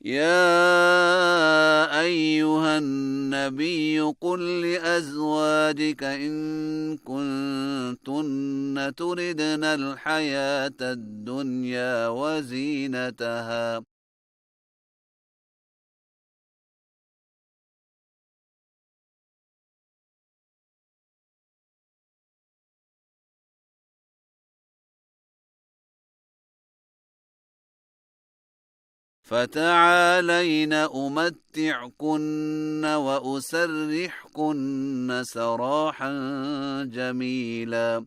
يا أيها النبي قل لأزواجك إن كنتن تردن الحياة الدنيا وزينتها فتعالين أمتعكن وأسرحكن سراحا جميلا.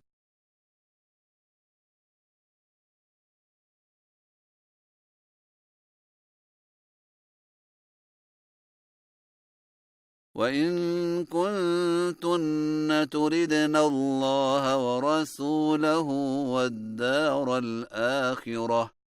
وإن كنتن تردن الله ورسوله والدار الآخرة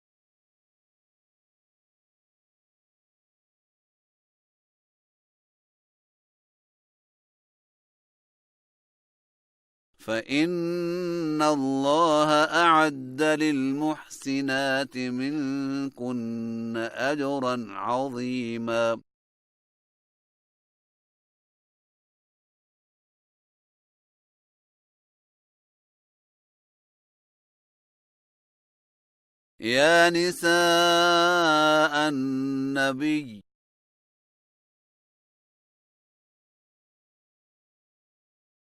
فإن الله أعد للمحسنات منكن أجرا عظيما. يا نساء النبي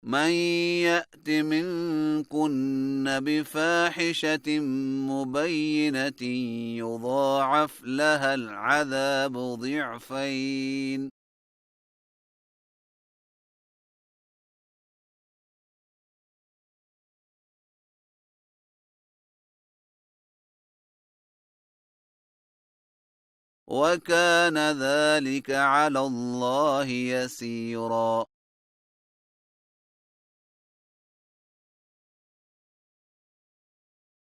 من يأت منكن بفاحشة مبينة يضاعف لها العذاب ضعفين وكان ذلك على الله يسيرا.